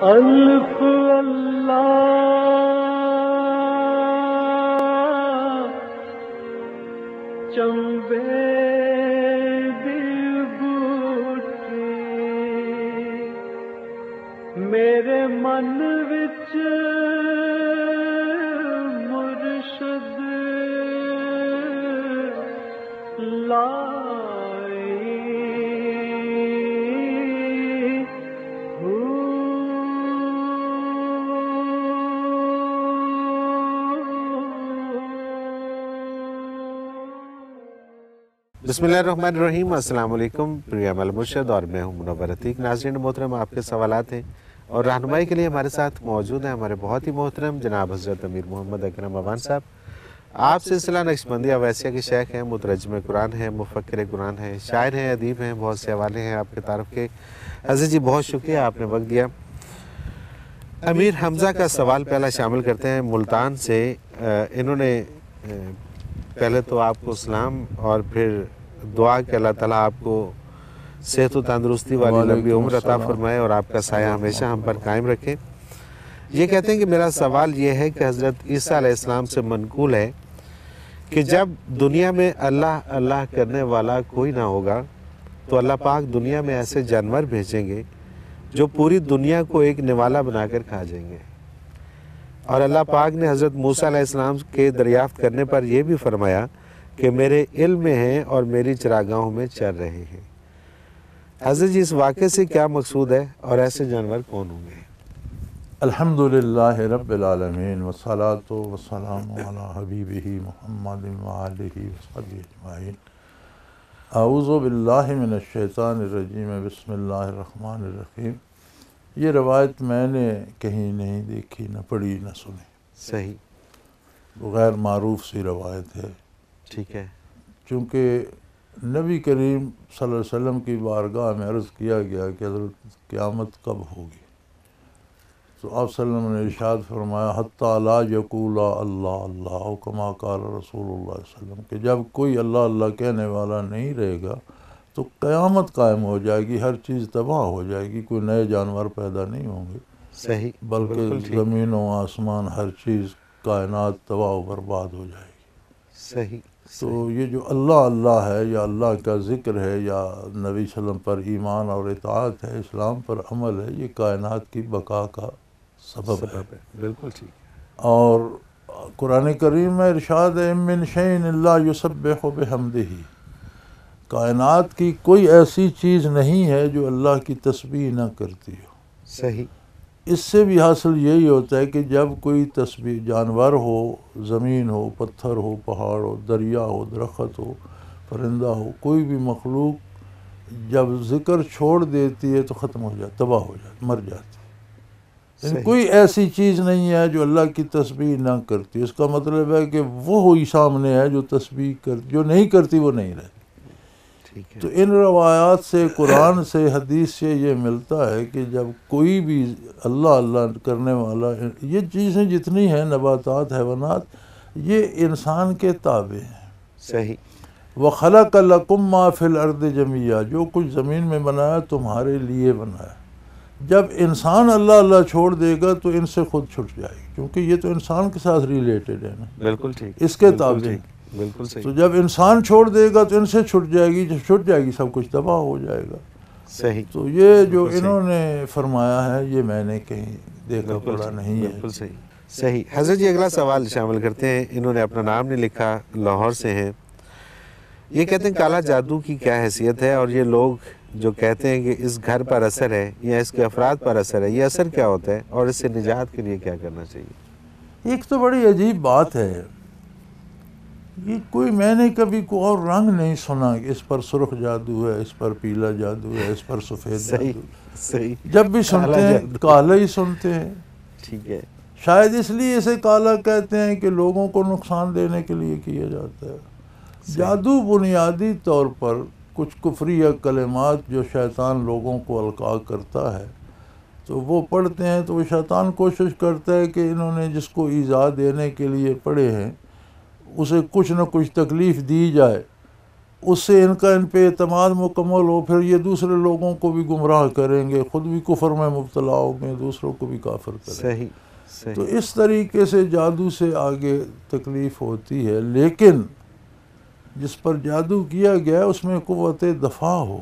الف اللہ چمبے دی بوٹی میرے من وچ مرشد لائی بسم اللہ الرحمن الرحیم۔ السلام علیکم، پروگرام المرشد اور میں ہوں منور عتیق۔ ناظرین محترم، آپ کے سوالات ہیں اور رہنمائی کے لیے ہمارے ساتھ موجود ہیں ہمارے بہت ہی محترم جناب حضرت امیر محمد اکرم عوان صاحب۔ آپ سلسلہ نقشبندیہ اویسیہ کے شیخ ہیں، مترجم قرآن ہیں، مفکر قرآن ہیں، شاعر ہیں، ادیب ہیں، بہت سے حوالے ہیں آپ کے تعارف کے۔ حضرت جی بہت شکریہ، آپ نے وقت دیا۔ امیر حمزہ کا سوال پہلا شامل کرتے ہیں ملتان سے۔ انہوں نے پہلے تو آپ کو سلام اور پھر دعا کہ اللہ تعالیٰ آپ کو صحت و تندرستی والی لمبی عمر عطا فرمائے اور آپ کا سایہ ہمیشہ ہم پر قائم رکھے۔ یہ کہتے ہیں کہ میرا سوال یہ ہے کہ حضرت عیسیٰ علیہ السلام سے منقول ہے کہ جب دنیا میں اللہ اللہ کرنے والا کوئی نہ ہوگا تو اللہ پاک دنیا میں ایسے جانور بھیجیں گے جو پوری دنیا کو ایک نوالا بنا کر کھا جائیں گے، اور اللہ پاک نے حضرت موسیٰ علیہ السلام کے دریافت کرنے پر یہ بھی فرمایا کہ میرے علم میں ہیں اور میری چراگاہوں میں چر رہے ہیں۔ حضرت جی اس واقعے سے کیا مقصود ہے اور ایسے جانور کون ہوں گے؟ الحمدللہ رب العالمین والصلاة والسلام علی حبیبہ محمد وآلہ وصحبہ اجمعین۔ اعوذ باللہ من الشیطان الرجیم، بسم اللہ الرحمن الرحیم۔ یہ روایت میں نے کہیں نہیں دیکھی، نہ پڑھی نہ سنی، صحیح، غیر معروف سی روایت ہے۔ ٹھیک ہے۔ چونکہ نبی کریم صلی اللہ علیہ وسلم کی بارگاہ میں عرض کیا گیا کہ حضرت قیامت کب ہوگی، تو آپ صلی اللہ علیہ وسلم نے ارشاد فرمایا حتی لا یقولا اللہ اللہ، کما قال رسول اللہ صلی اللہ علیہ وسلم، کہ جب کوئی اللہ اللہ کہنے والا نہیں رہے گا تو قیامت قائم ہو جائے گی، ہر چیز تباہ ہو جائے گی، کوئی نئے جانور پیدا نہیں ہوں گے، صحیح، بلکہ زمین و آسمان ہر چیز کائنات تباہ و برباد ہو جائے گی۔ صحیح۔ تو یہ جو اللہ اللہ ہے یا اللہ کا ذکر ہے یا نبی صلی اللہ علیہ وسلم پر ایمان اور اطاعت ہے، اسلام پر عمل ہے، یہ کائنات کی بقا کا سبب ہے۔ بالکل ٹھیک۔ اور قرآن کریم میں ارشاد ہے من شیء الا یسبح بحمدہ، کائنات کی کوئی ایسی چیز نہیں ہے جو اللہ کی تسبیح نہ کرتی ہو۔ صحیح۔ اس سے بھی حاصل یہی ہوتا ہے کہ جب کوئی تسبیح، جانور ہو، زمین ہو، پتھر ہو، پہاڑ ہو، دریا ہو، درخت ہو، پرندہ ہو، کوئی بھی مخلوق جب ذکر چھوڑ دیتی ہے تو ختم ہو جاتی، تباہ ہو جاتی، مر جاتی ہے۔ یعنی کوئی ایسی چیز نہیں ہے جو اللہ کی تسبیح نہ کرتی۔ اس کا مطلب ہے کہ وہ ہوئی سامنے ہے جو تسبیح کرتی، جو نہیں کرتی وہ نہیں رہتی۔ تو ان روایات سے، قرآن سے، حدیث سے یہ ملتا ہے کہ جب کوئی بھی اللہ اللہ کرنے والا، یہ چیزیں جتنی ہیں نباتات، حیوانات، یہ انسان کے تابع ہیں۔ صحیح۔ وَخَلَقَ لَكُم مَّا فِي الْأَرْضِ جَمِيعًا، جو کچھ زمین میں بنایا تمہارے لیے بنایا۔ جب انسان اللہ اللہ چھوڑ دے گا تو ان سے خود چھٹ جائے گی، کیونکہ یہ تو انسان کے ساتھ ریلیٹڈ ہے نا، بالکل ٹھیک، اس کے تابع۔ بالکل صحیح۔ تو جب انسان چھوڑ دے گا تو ان سے چھٹ جائے گی، جب چھٹ جائے گی سب کچھ تباہ ہو جائے گا۔ صحیح۔ تو یہ جو انہوں نے فرمایا ہے یہ میں نے کہیں دیکھا پڑھا نہیں ہے۔ بالکل صحیح۔ صحیح۔ حضرت جی اگلا سوال شامل کرتے ہیں، انہوں نے اپنا نام نہیں لکھا، لاہور سے ہیں۔ یہ کہتے ہیں کالا جادو کی کیا حیثیت ہے، اور یہ لوگ جو کہتے ہیں کہ اس گھر پر اثر ہے یا اس کے افراد پر اثر ہے، یہ اثر کیا ہوتا ہے اور اس سے نجات کے لیے کیا کرنا چاہیے؟ ایک تو بڑی عجیب بات ہے، یہ کوئی میں نے کبھی کوئی اور رنگ نہیں سنا کہ اس پر سرخ جادو ہے، اس پر پیلا جادو ہے، اس پر سفید جادو ہے۔ صحیح۔ جب بھی سنتے ہیں کالا ہی سنتے ہیں۔ ٹھیک ہے۔ شاید اس لیے اسے کالا کہتے ہیں کہ لوگوں کو نقصان دینے کے لیے کیا جاتا ہے۔ جادو بنیادی طور پر کچھ کفریہ کلمات جو شیطان لوگوں کو القاء کرتا ہے تو وہ پڑھتے ہیں، تو وہ شیطان کوشش کرتا ہے کہ انہوں نے جس کو ایذا دینے کے لیے پڑھے ہیں اسے کچھ نہ کچھ تکلیف دی جائے، اس سے ان کا ان پہ اعتماد مکمل ہو، پھر یہ دوسرے لوگوں کو بھی گمراہ کریں گے، خود بھی کفر میں مبتلا ہوں گے، دوسروں کو بھی کافر کریں گے۔ صحیح تو اس طریقے سے جادو سے آگے تکلیف ہوتی ہے، لیکن جس پر جادو کیا گیا اس میں قوت دفاع ہو،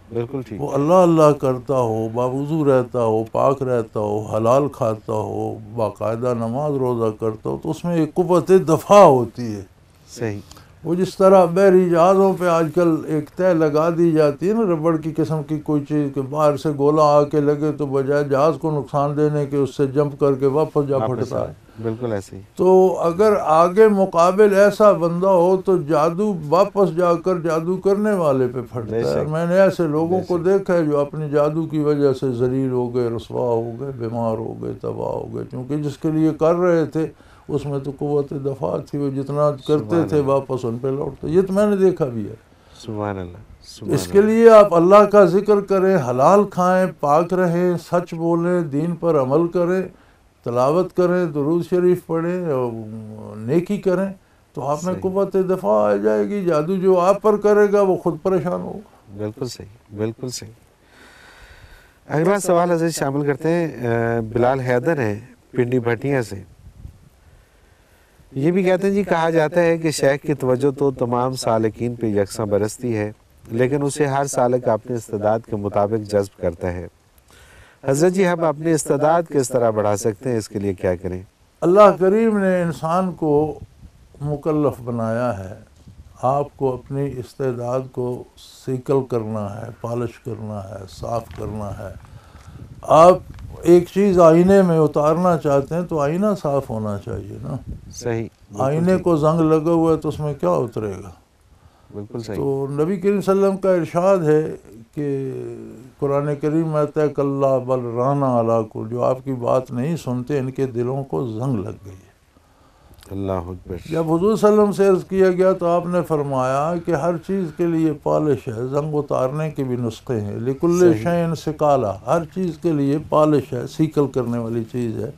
بالکل ٹھیک، وہ اللہ اللہ کرتا ہو، باوضو رہتا ہو، پاک رہتا ہو، حلال کھاتا ہو، باقاعدہ نماز روزہ کرتا ہو، تو اس میں ایک قوت دفاع ہوتی ہے۔ صحیح، وہ جس طرح بحری جہازوں پہ آج کل ایک طے لگا دی جاتی ہے نا، ربڑ کی قسم کی کوئی چیز کہ باہر سے گولا آ کے لگے تو بجائے جہاز کو نقصان دینے کے اس سے جمپ کر کے واپس جا پھٹتا ہے۔ بالکل ایسے ہی، تو اگر آگے مقابل ایسا بندہ ہو تو جادو واپس جا کر جادو کرنے والے پہ پھٹتا ہے۔ اور میں نے ایسے لوگوں کو دیکھا ہے جو اپنی جادو کی وجہ سے ذلیل ہو گئے، رسوا ہو گئے، بیمار ہو گئے، تباہ ہو گئے، کیونکہ جس کے لیے کر رہے تھے اس میں تو قوت دفاع تھی، وہ جتنا کرتے تھے واپس ان پہ لوٹتے۔ یہ تو میں نے دیکھا بھی ہے۔ سبحان اللہ، اس کے لیے آپ اللہ کا ذکر کریں، حلال کھائیں، پاک رہیں، سچ بولیں، دین پر عمل کریں، تلاوت کریں، درود شریف پڑھیں اور نیکی کریں، تو آپ میں قوت دفاع آ جائے گی۔ جادو جو آپ پر کرے گا وہ خود پریشان ہوگا۔ بالکل صحیح، بالکل صحیح۔ اگلا سوال حضرت شامل کرتے ہیں، بلال حیدر ہیں پنڈی بھٹیاں سے۔ یہ بھی کہتے ہیں جی کہا جاتا ہے کہ شیخ کی توجہ تو تمام سالکین پہ یکساں برستی ہے، لیکن اسے ہر سالک اپنے استعداد کے مطابق جذب کرتا ہے۔ حضرت جی ہم اپنی استعداد کس طرح بڑھا سکتے ہیں، اس کے لیے کیا کریں؟ اللہ کریم نے انسان کو مکلف بنایا ہے، آپ کو اپنی استعداد کو سیکل کرنا ہے، پالش کرنا ہے، صاف کرنا ہے۔ آپ ایک چیز آئینے میں اتارنا چاہتے ہیں تو آئینہ صاف ہونا چاہیے نا۔ صحیح، آئینے کو زنگ لگا ہوا ہے تو اس میں کیا اترے گا؟ بالکل صحیح۔ تو نبی کریم صلی اللہ علیہ وسلم کا ارشاد ہے کہ قرآن کریم میں آتا ہے کلا بل رانا علی کل، جو آپ کی بات نہیں سنتے ان کے دلوں کو زنگ لگ گئی ہے۔ اللہ اکبر۔ جب حضور صلی اللہ علیہ وسلم سے عرض کیا گیا تو آپ نے فرمایا کہ ہر چیز کے لیے پالش ہے، زنگ اتارنے کے بھی نسخے ہیں، لکل شیء سکالہ، ہر چیز کے لیے پالش ہے، سیکل کرنے والی چیز ہے۔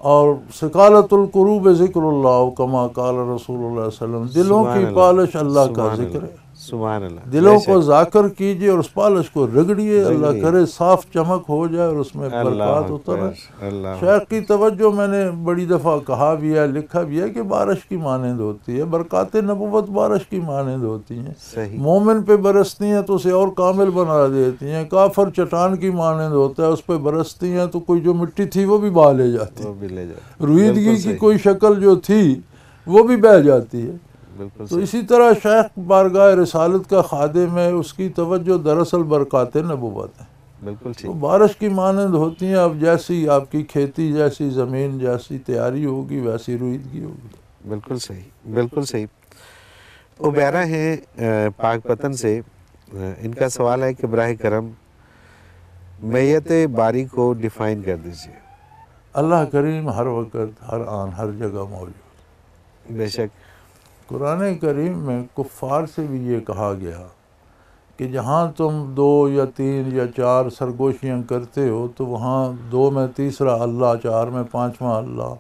اور سکالۃ القلوب ذکر اللہ کما قال رسول اللہ صلی اللہ علیہ وسلم، دلوں کی پالش اللہ کا ذکر ہے۔ سبحان اللہ۔ دلوں کو ذاکر کیجئے اور اس پالش کو رگڑیے، اللہ کرے صاف چمک ہو جائے اور اس میں برکات اتر آئے۔ شیخ کی توجہ میں نے بڑی دفعہ کہا بھی ہے، لکھا بھی ہے کہ بارش کی مانند ہوتی ہے، برکات نبوت بارش کی مانند ہوتی ہیں۔ مومن پہ برستی ہیں تو اسے اور کامل بنا دیتی ہیں، کافر چٹان کی مانند ہوتا ہے، اس پہ برستی ہیں تو کوئی جو مٹی تھی وہ بھی بہا لے جاتی ہے، رویدگی کی کوئی شکل جو تھی وہ بھی بہہ جاتی ہے۔ تو اسی طرح شیخ بارگاہ رسالت کا خادم ہے، اس کی توجہ دراصل برکات نبوت ہے، بالکل تو بارش کی مانند ہوتی ہیں۔ اب جیسی آپ کی کھیتی، جیسی زمین، جیسی تیاری ہوگی ویسی رویدگی ہوگی۔ بالکل صحیح، بالکل صحیح۔ عبیرہ ہیں پاک پتن سے، ان کا سوال ہے کہ براہ کرم میت باری کو ڈیفائن کر دیجیے۔ اللہ کریم ہر وقت، ہر آن، ہر جگہ موجود۔ بے شک۔ قرآن کریم میں کفار سے بھی یہ کہا گیا کہ جہاں تم 2 یا 3 یا 4 سرگوشیاں کرتے ہو تو وہاں 2 میں تیسرا اللہ، 4 میں 5واں اللہ،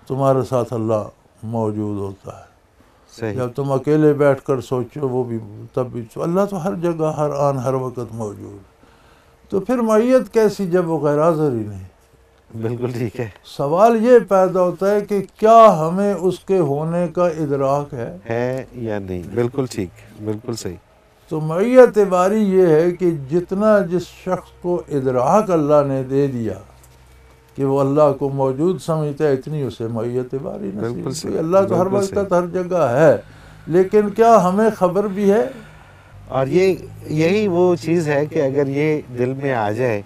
تمہارے ساتھ اللہ موجود ہوتا ہے۔ صحیح۔ جب تم اکیلے بیٹھ کر سوچو وہ بھی، تب بھی اللہ تو ہر جگہ، ہر آن، ہر وقت موجود۔ تو پھر معیت کیسی جب وہ غیر حاضر ہی نہیں؟ بالکل ٹھیک ہے۔ سوال یہ پیدا ہوتا ہے کہ کیا ہمیں اس کے ہونے کا ادراک ہے یا نہیں؟ بالکل ٹھیک، بالکل صحیح۔ تو معیت باری یہ ہے کہ جتنا جس شخص کو ادراک اللہ نے دے دیا کہ وہ اللہ کو موجود سمجھتا ہے، اتنی اسے معیت باری نصیب ہوئی۔ اللہ تو ہر وقت ہر جگہ ہے، لیکن کیا ہمیں خبر بھی ہے؟ اور یہی وہ چیز ہے کہ اگر یہ دل میں آ جائے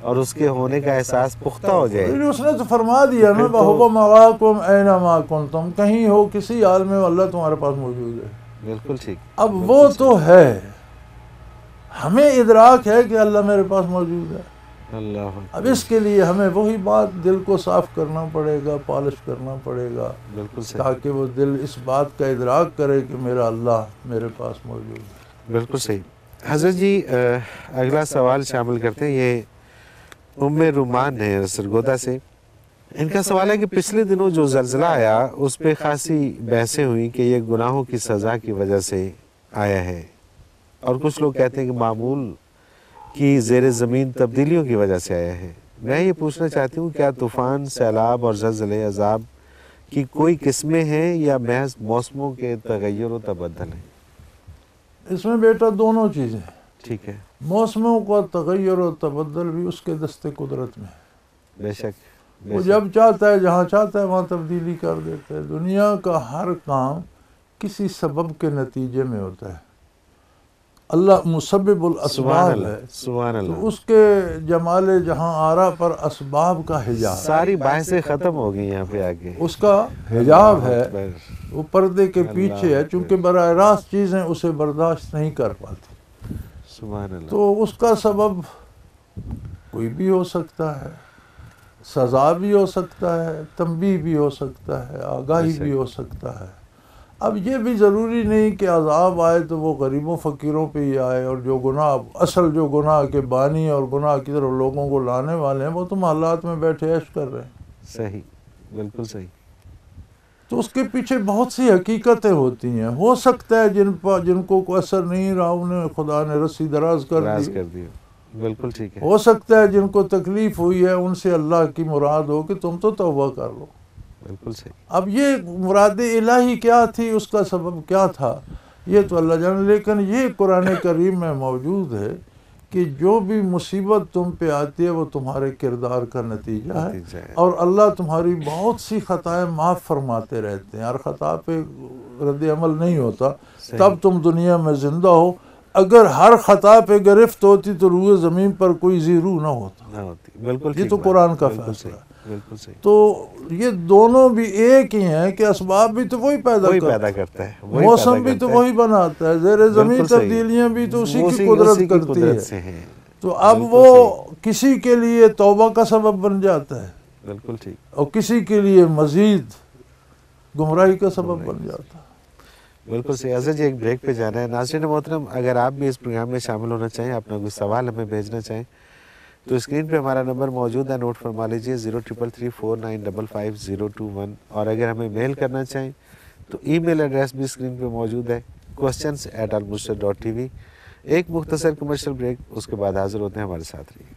اور اس کے ہونے کا احساس پختہ ہو جائے، اس نے تو فرما دیا نا وَهُوَ مَعَاكُمْ أَيْنَمَا كُنْتُمْ، کہیں ہو کسی حال میں اللہ تمہارے پاس موجود ہے۔ بالکل ٹھیک۔ اب وہ تو ہے، ہمیں ادراک ہے کہ اللہ میرے پاس موجود ہے۔ اللہ، اب اس کے لیے ہمیں وہی بات دل کو صاف کرنا پڑے گا، پالش کرنا پڑے گا، تاکہ وہ دل اس بات کا ادراک کرے کہ میرا اللہ میرے پاس موجود ہے۔ بالکل صحیح۔ حضرت جی اگلا سوال شامل کرتے ہیں، یہ رومان ہے سرگودا سے۔ ان کا سوال ہے کہ پچھلے دنوں جو زلزلہ آیا اس پہ خاصی بحثیں ہوئیں کہ یہ گناہوں کی سزا کی وجہ سے آیا ہے، اور کچھ لوگ کہتے ہیں کہ معمول کی زیر زمین تبدیلیوں کی وجہ سے آیا ہے۔ میں یہ پوچھنا چاہتی ہوں، کیا طوفان، سیلاب اور زلزلے عذاب کی کوئی قسمیں ہیں یا محض موسموں کے تغیر و تبدل ہیں؟ اس میں بیٹا دونوں چیزیں ہیں۔ ٹھیک ہے۔ موسموں کا تغیر و تبدل بھی اس کے دست قدرت میں ہے۔ بے شک۔ وہ جب چاہتا ہے، جہاں چاہتا ہے وہاں تبدیلی کر دیتا ہے۔ دنیا کا ہر کام کسی سبب کے نتیجے میں ہوتا ہے۔ اللہ مسبب الاسباب ہے، سبحان اللہ۔ تو اس کے جمال جہاں آرا پر اسباب کا حجاب، ساری بحثیں ختم ہو گئی یہاں پہ آگے، اس کا حجاب ہے، وہ پردے کے پیچھے ہے، چونکہ براہ راست چیزیں اسے برداشت نہیں کر پاتی۔ سبحان اللہ۔ تو اس کا سبب کوئی بھی ہو سکتا ہے، سزا بھی ہو سکتا ہے، تنبیہ بھی ہو سکتا ہے، آگاہی بھی ہو سکتا ہے۔ اب یہ بھی ضروری نہیں کہ عذاب آئے تو وہ غریبوں فقیروں پہ ہی آئے، اور جو گناہ، اصل جو گناہ کے بانی اور گناہ کی طرف لوگوں کو لانے والے ہیں، وہ تو محلات میں بیٹھے عیش کر رہے ہیں۔ صحیح، بالکل صحیح۔ تو اس کے پیچھے بہت سی حقیقتیں ہوتی ہیں۔ ہو سکتا ہے جن کو کوئی اثر نہیں رہا، انہیں خدا نے رسی دراز کر دی۔ بالکل ٹھیک ہے۔ ہو سکتا ہے جن کو تکلیف ہوئی ہے، ان سے اللہ کی مراد ہو کہ تم تو توبہ کر لو۔ بالکل صحیح۔ اب یہ مراد الہی کیا تھی، اس کا سبب کیا تھا، یہ تو اللہ جانے، لیکن یہ قرآن کریم میں موجود ہے کہ جو بھی مصیبت تم پہ آتی ہے وہ تمہارے کردار کا نتیجہ ہے، اور اللہ تمہاری بہت سی خطائیں معاف فرماتے رہتے ہیں۔ ہر خطا پہ رد عمل نہیں ہوتا، تب تم دنیا میں زندہ ہو۔ اگر ہر خطا پہ گرفت ہوتی تو روئے زمین پر کوئی روح نہ ہوتا۔ بالکل، یہ تو قرآن کا فیصلہ ہے۔ بالکل صحیح۔ تو یہ دونوں بھی ایک ہی ہیں کہ اسباب بھی تو وہی پیدا کرتا ہے، موسم بھی تو وہی بناتا ہے، زیر زمین تبدیلیاں بھی تو اسی کی قدرت کرتی ہے۔ تو اب وہ کسی کے لیے توبہ کا سبب بن جاتا ہے، بالکل ٹھیک، اور کسی کے لیے مزید گمراہی کا سبب بن جاتا ہے۔ بالکل صحیح۔ اظہر جی ایک بریک پہ جانا ہے۔ ناظرین محترم، اگر آپ بھی اس پروگرام میں شامل ہونا چاہیں، اپنا کوئی سوال ہمیں بھیجنا چاہیں تو اسکرین پہ ہمارا نمبر موجود ہے، نوٹ فرما لیجئے 0333495521، اور اگر ہمیں میل کرنا چاہیں تو ای میل ایڈریس بھی اسکرین پہ موجود ہے، questions@almurshid.tv۔ ایک مختصر کمرشل بریک، اس کے بعد حاضر ہوتے ہیں، ہمارے ساتھ رہیے گا۔